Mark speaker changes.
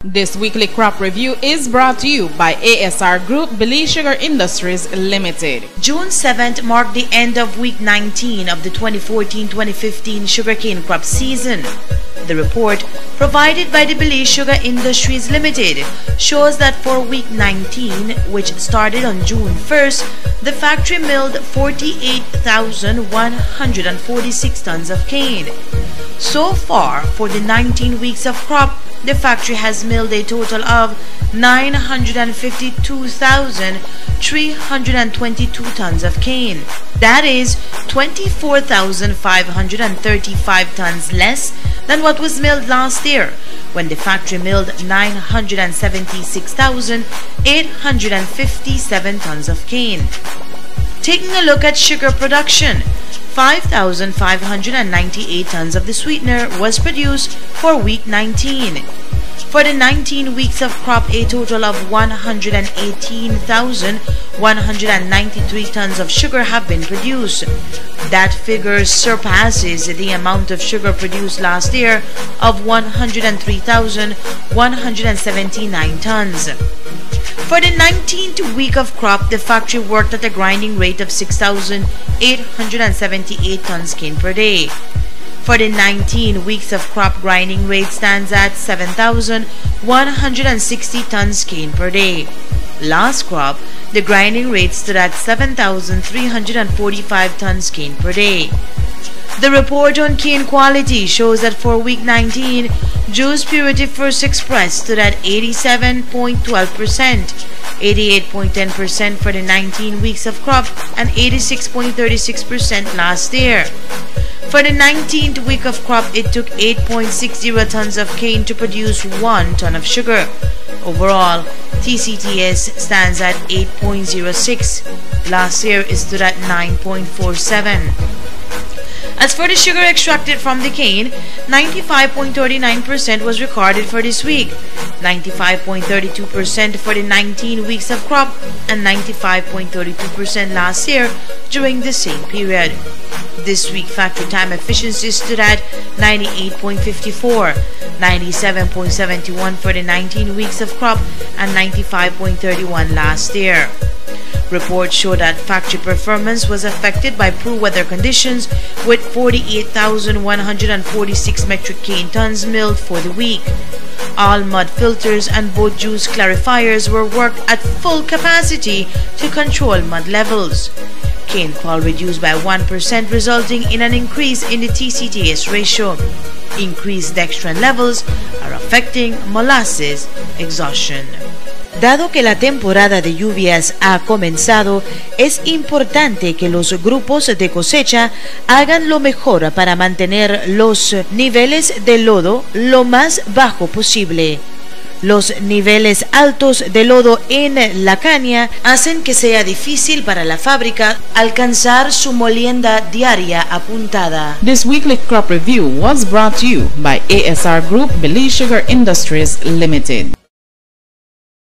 Speaker 1: This weekly crop review is brought to you by ASR Group Bsiasr Industries Limited.
Speaker 2: June 7th marked the end of week 19 of the 2014-2015 sugarcane crop season. The report provided by the Bsiasr Industries Limited shows that for week 19, which started on June 1st, the factory milled 48,146 tons of cane. So far, for the 19 weeks of crop, the factory has milled a total of 952,322 tons of cane. That is 24,535 tons less than what was milled last year, when the factory milled 976,857 tons of cane. Taking a look at sugar production, 5,598 tons of the sweetener was produced for week 19. For the 19 weeks of crop, a total of 118,193 tons of sugar have been produced. That figure surpasses the amount of sugar produced last year of 103,179 tons. For the 19th week of crop, the factory worked at a grinding rate of 6,878 tons cane per day. For the 19 weeks of crop, grinding rate stands at 7,160 tons cane per day. Last crop, the grinding rate stood at 7,345 tons cane per day. The report on cane quality shows that for week 19, juice purity first expressed stood at 87.12%, 88.10% for the 19 weeks of crop, and 86.36% last year. For the 19th week of crop, it took 8.60 tons of cane to produce 1 ton of sugar. Overall, TCTS stands at 8.06. Last year, it stood at 9.47. As for the sugar extracted from the cane, 95.39% was recorded for this week, 95.32% for the 19 weeks of crop, and 95.32% last year during the same period. This week, factory time efficiency stood at 98.54, 97.71 for the 19 weeks of crop, and 95.31 last year. Reports show that factory performance was affected by poor weather conditions, with 48,146 metric cane tons milled for the week. All mud filters and both juice clarifiers were worked at full capacity to control mud levels. Cane qual reduced by 1%, resulting in an increase in the TCTS ratio. Increased dextran levels are affecting molasses exhaustion.
Speaker 3: Dado que la temporada de lluvias ha comenzado, es importante que los grupos de cosecha hagan lo mejor para mantener los niveles de lodo lo más bajo posible. Los niveles altos de lodo en la caña hacen que sea difícil para la fábrica alcanzar su molienda diaria apuntada.
Speaker 1: This weekly crop review was brought to you by ASR Group Bsiasr Industries Limited.